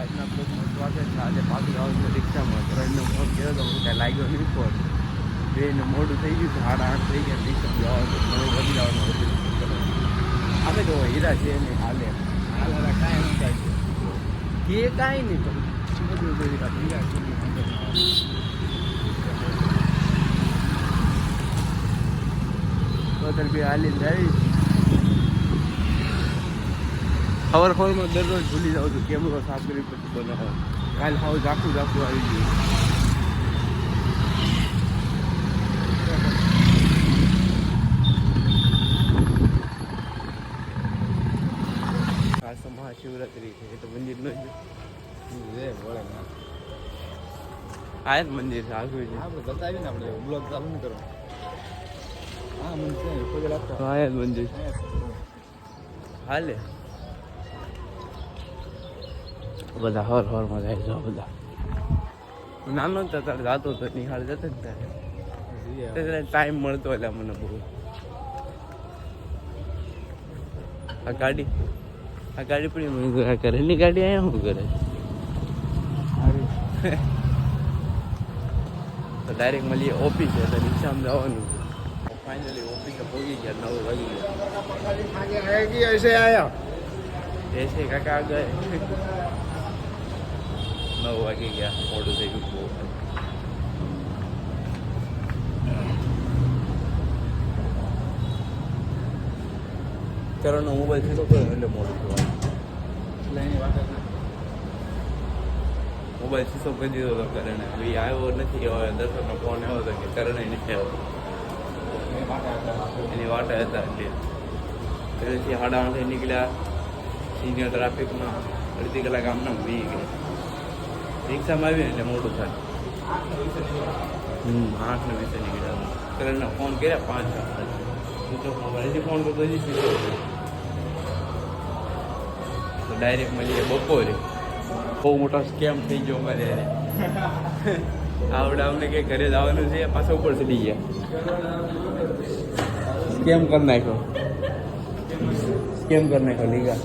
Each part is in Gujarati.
આજના બ્લોગમાં સ્વાગત છે. આજે પાછું આવું છું રિક્ષામાં. ત્રણનો ફોન કર્યો તો હું કાંઈ લાગ્યો નહીં ફોન. બેને મોડું થઈ ગયું, 8:30 થઈ ગયા. રિક્ષા જવાનું 9 વાગી જવાનું. અમે તો હીરા છે ને હાલે કાંઈ શું થાય છે કે કાંઈ નહીં તો બધું હીરા તો બી હાલીને જાવીશ. ખબરમાં દરરોજ ભૂલી જાઉં છું કેમેરો સાફ કરી પછી બનાવો. કાલે હાવ ઝાખું આવી ગયું. આ મહાશિવરાત્રી છે એ તો મંદિર નો આ જ મંદિર છે. આગળ છે આપણે બતાવી ને આપણે બ્લોગ ચાલુ ન કરો. હા મંદિર હા જ મંદિર હાલે બધા હરમાં જાય છે. બધા નાનો તો તારે જાતો તો નિહાળ જતો ને ત્યારે ટાઈમ મળતો એટલે મને બહુ. આ ગાડી પણ ઘરેની ગાડી અહીંયા શું કરે તો ડાયરેક્ટ મળીએ ઓફિસ છે તો રિક્ષામાં જવાનું છે. ફાઇનલી ઓફિસે પહોંચી ગયા. 9 વાગી ગયા. ऐसे કાકા આ ગયે 9 વાગી ગયા. મોડું થઈ ગયું બહુ. કરણનો મોબાઈલ થતો હતો એટલે મોડું થવાનું. એટલે એની વાત મોબાઈલ શીશો કરી દીધો હતો કરણે. એ આવ્યો નથી. હવે દર્શનનો ફોન આવ્યો હતો કે કરણે નથી આવ્યો. એની વાટે હતા એટલે પહેલેથી 8:30 નીકળ્યા. સિગ્નલ ટ્રાફિકમાં અડધી કલાક આમના વી ગયા. રિક્ષામાં આવીને એટલે મોટું થાય. 8:20 નીકળ્યા. કરણને ફોન કર્યા 5 હજી ફોન કરતો હજી શીશો. તો ડાયરેક્ટ મળીએ બપોરે. બહુ મોટો સ્કેમ થઈ ગયો મારે. આવડે અમને કંઈ ઘરે જવાનું છે પાછા ઉપર ચડી ગયા. સ્કેમ કરી નાખ્યો લીગા.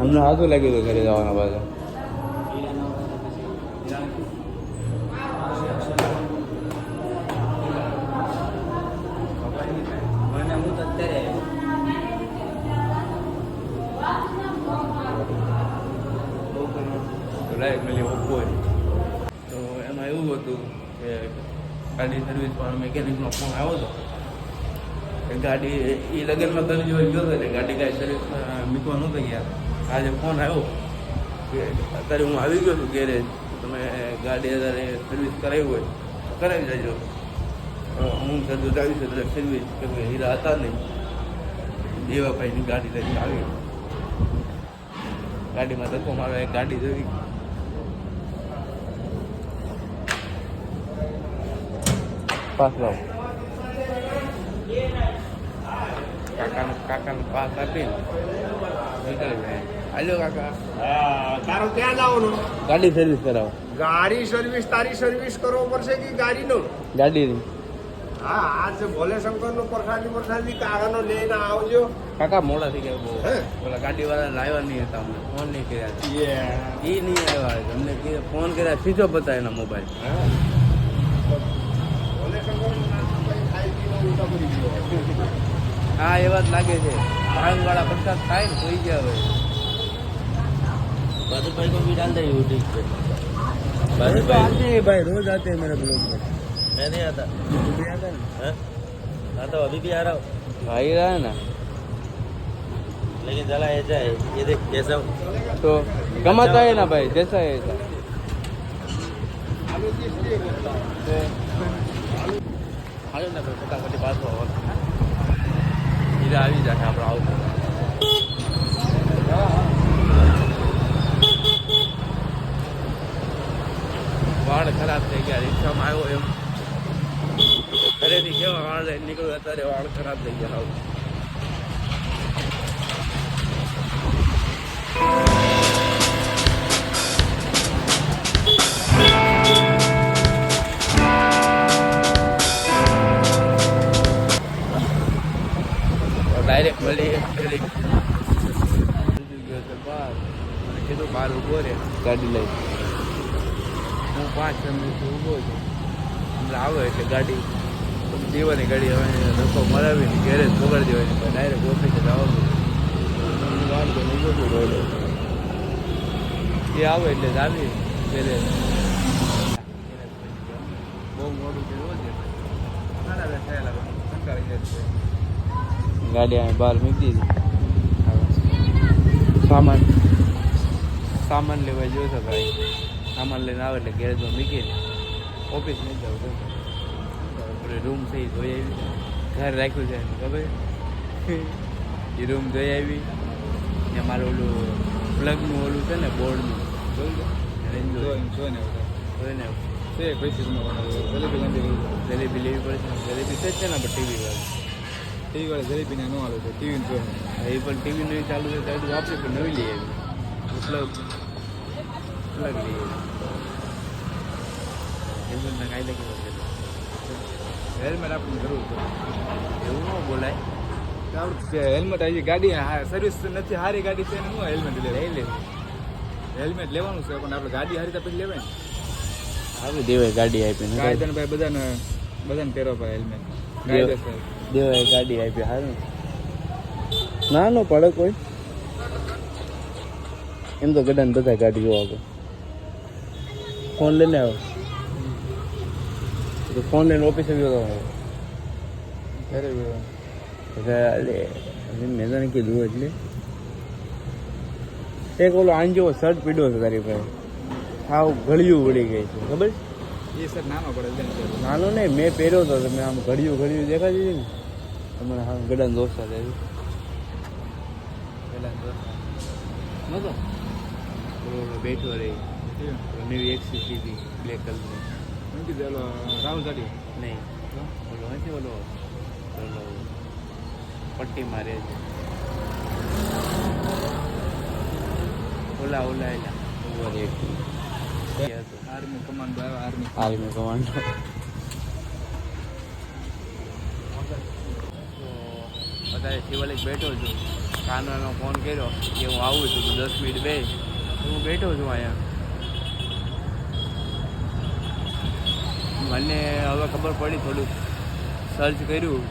અમને હાથું લાગ્યું હતું ઘરે જવાના પાછા. ડાયરેક્ટ મળી બપોરે. તો એમાં એવું હતું કે ગાડી સર્વિસ પણ મેકેનિકનો ફોન આવ્યો હતો કે ગાડી એ લગ્નમાં તને જોઈ ગયો હતો એટલે ગાડી કાંઈ સર્વિસ મૂકવા નહોતા ગયા. આજે ફોન આવ્યો કે અત્યારે હું આવી ગયો છું ગેરેજ. તમે ગાડી અત્યારે સર્વિસ કરાવી હોય તો કરાવી જજો. હું સર્વિસ આવી છું એટલે સર્વિસ કે હીરા હતા નહીં. દેવાભાઈની ગાડી લઈને આવી. ગાડીમાં ધક્કો મારો. એક ગાડી જોઈ પાસ લાવો. કાકાને પાસ આપીને હાલો કાકા. તારો ક્યાં જવાનું? ગાડી સર્વિસ કરાવો. ગાડી સર્વિસ તારી સર્વિસ કરવો પડશે કે ગાડીનો? ગાડીની. હા આજ ભોલે શંકરનો પ્રસાદી કાકાનો લઈને આવજો. કાકા મોડા થઈ ગયા બહુ. ઓલા ગાડી વાળા લાવ્યા નહીં હતા. અમને ફોન નહીં કર્યા. એ નહીં આવ્યા. અમને ફોન કર્યા સ્વિચો બતા એના મોબાઈલ. હા એ વાત લાગે છે. વાળા પ્રસાદ થાય ને થઈ ગયા હવે. भाई को भी डाल दे यूट्यूब पे. आते हैं भाई, रोज आते हैं मेरे ब्लॉग में. मैं नहीं आता. भी आता है ना? आता हूँ, अभी भी आ रहा हूँ. भाई रहा है ना. लेकिन चला ऐसा है, ये देख कैसा तो कमाता है ना भाई, जैसा है ऐसा. હાલો ને ફટાફટ પાછો હીરા આવી જશે આપણે આવતું. વાળ ખરાબ થઈ ગયા. રિક્ષામાં આવ્યો એમ ઘરેથી કેવા વાળ લઈને નીકળ્યું અત્યારે વાળ ખરાબ થઈ ગયા. આવું ડાયરેક્ટ મળી કીધું બહાર ઊભો રહે ગાડી લઈ. હું 5-6 મિનિટ ઊભો છું. એટલે આવે એટલે ગાડી દેવાની ગાડી હવે રસ્તો મરાવીને ઘેરે જ પકડી દેવાની પણ ડાયરેક્ટ ઓફિસે જવાનું. ગાડી તો ઊભો છું રોડે એ આવે એટલે જ આવી ઘેરે. બહુ મોડું થયું છે. ગાડી અહીં બહાર મૂકી દીધી. સામાન લેવા જોયો ભાઈ. સામાન લઈને આવે એટલે ઘેર તો મૂકીને ઓફિસ નહીં જાવ. રૂમ છે એ જોઈ આવી. ઘર રાખ્યું છે ખબર એ રૂમ જોઈ આવી. ને મારું ઓલું પ્લગનું ઓલું છે ને બોર્ડનું જોયું જોઈને જલેબી લેવી પડે છે. જલેબી છે જ છે ને આપણે ટીવી વાળી જલેબીને ન હાલો છે ટીવી જોઈને. એ પણ ટીવી નહીં ચાલુ છે ત્યારે આપણે પણ નવી લઈ આવી. પ્લગ લઈ આવી. એમ કાયદા કેવો છે. હેલ્મેટ આપણને જરૂર છે એવું ન બોલાય. હેલ્મેટ આવી ગાડી સર્વિસ નથી સારી ગાડી છે હું હેલ્મેટ લઈ લે. હેલ્મેટ લેવાનું છે પણ આપણે ગાડી સારી તો પછી લેવાય ને. આવી દેવાય ગાડી આપીને કાયદાને ભાઈ બધાને પહેરવા પડે હેલ્મેટ. દેવાય ગાડી આપી સારું ના નો પડે કોઈ. એમ તો ગડાને બધા ગાડી જોવા આપે. ફોન લઈને આવ્યો તો ફોન લઈને ઓફિસે ગયો મેં તને કીધું એટલે એક ઓલો આન જેવો શર્ટ પીડ્યો છે તારી પાસે. હાવ ઘડિયું વળી ગઈ છે ખબર એ સર નાનો પડે નાનો નહીં મેં પહેર્યો હતો તમે આમ ઘડિયું દેખાતી હતી ને તમારે હા ગડાને દોસ્તા થાય પેલા નતો બેઠો રહી નવી એક્સી હતી બ્લેક કલરની રાહુલ ગાડી નહીં ઓલો નથી ઓલો પટ્ટી મારે છે ઓલા એલા આર્મી કમાન્ડો આર્મી કમાન્ડો. અત્યારે શિવાલિક બેઠો છું. કાનવાનો ફોન કર્યો કે હું આવું છું 10 મિનિટ બે હું બેઠો છું અહીંયા. મને હવે ખબર પડી થોડુંક સર્ચ કર્યું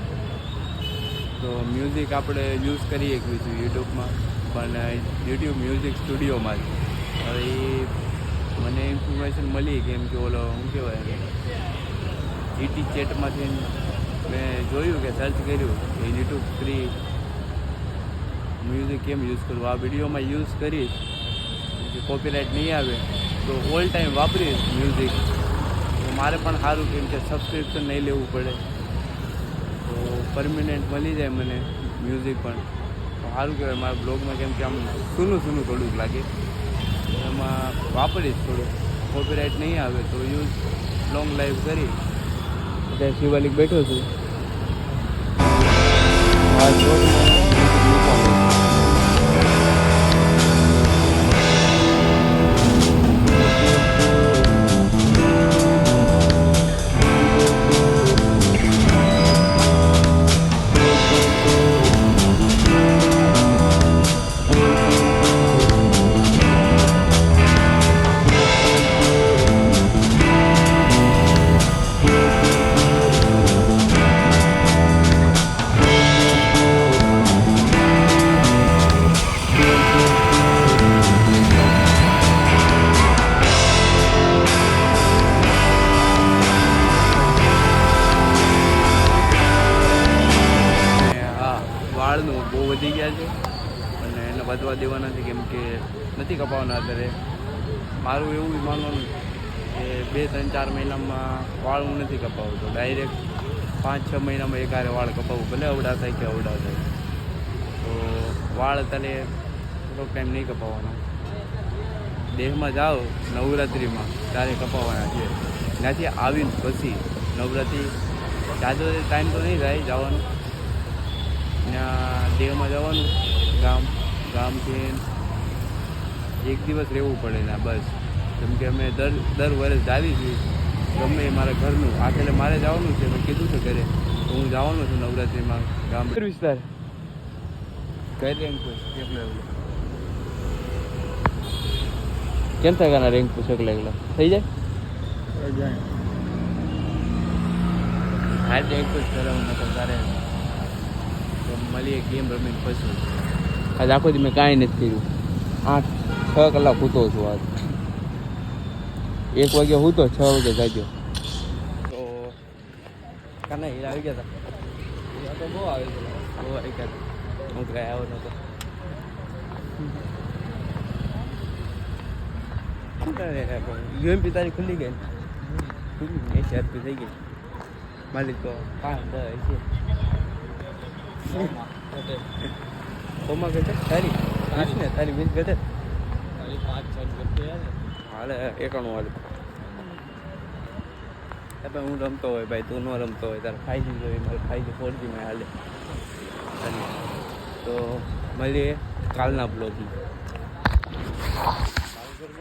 તો મ્યુઝિક આપણે યુઝ કરી શકીએ છીએ યુટ્યુબમાં પણ યુટ્યુબ મ્યુઝિક સ્ટુડિયોમાં જ. હવે એ મને ઇન્ફોર્મેશન મળી કેમ કે ઓલો શું કહેવાય જીટી ચેટમાંથી મેં જોયું કે સર્ચ કર્યું કે યુટ્યુબ ફ્રી મ્યુઝિક કેમ યુઝ કરવું. આ વિડીયોમાં યુઝ કરીશ કે કોપીરાઇટ નહીં આવે તો ઓલ ટાઈમ વાપરીશ મ્યુઝિક તો મારે પણ સારું કેમ કે સબસ્ક્રિપ્શન નહીં લેવું પડે તો પરમેનન્ટ મળી જાય મને મ્યુઝિક પણ સારું કહેવાય. મારા બ્લોગમાં કેમ કે આમ સૂનું થોડુંક લાગે એમાં વાપરીશ થોડું કોપીરાઇટ નહીં આવે તો યુઝ લોંગ લાઈવ કરી. અત્યારે શિવાલિક બેઠો છું. વાળનું બહુ વધી ગયા છે અને એને વધવા દેવા નથી કેમ કે નથી કપાવવાના. અત્યારે મારું એવું માનવાનું કે 2-3-4 મહિનામાં વાળ હું નથી કપાવતો. ડાયરેક્ટ 5-6 મહિનામાં એક હારે વાળ કપાવવું ભલે અવડા થાય કે અવડા થાય. તો વાળ અત્યારે થોડોક ટાઈમ નહીં કપાવવાનો. દેહમાં જાઓ નવરાત્રિમાં ત્યારે કપાવવાના છે. ત્યાંથી આવીને પછી નવરાત્રિ જાજો ટાઈમ તો નહીં થાય જવાનું. ત્યાં દેહમાં જવાનું ગામથી 1 દિવસ રહેવું પડે ને બસ. કેમ કે અમે દર વર્ષ જાવી છીએ ગમે મારા ઘરનું આ એટલે મારે જવાનું છે. મેં કીધું છે ઘરે તો હું જવાનો છું નવરાત્રિમાં ગામ વિસ્તાર ઘરે એમ કોઈ કેમ થાય રેન્ક પૂછો કે એકલા થઈ જાય હાલ તો એક જ કરાવું નકર તારે તો મળીએ ગેમ રમીને પછી આજ આખો દી મેં કાંઈ નથી કર્યું 6 કલાક સૂતો છું આજ 1 વાગે સૂતો 6 વાગે જાગ્યો તો કાના હીરા આવી ગયા હતા તો બહુ આવી ગયા બહુ આવી ગયા હું કાંઈ આવ્યો નહોતો યુએમપી તારી ખુલ્લી ગઈ ને 80 થઈ ગઈ માલિક તો 5-10 છે કોમાં ગઈ તારી ને તારી 20 ગઈ તારી 5-6 ગઈ હાલે 91 હાલે ભાઈ હું રમતો હોય ભાઈ તું ન રમતો હોય તારે 5G જોઈએ મારે 5G 4G માં હાલે તો મળીએ કાલના બ્લોગમાં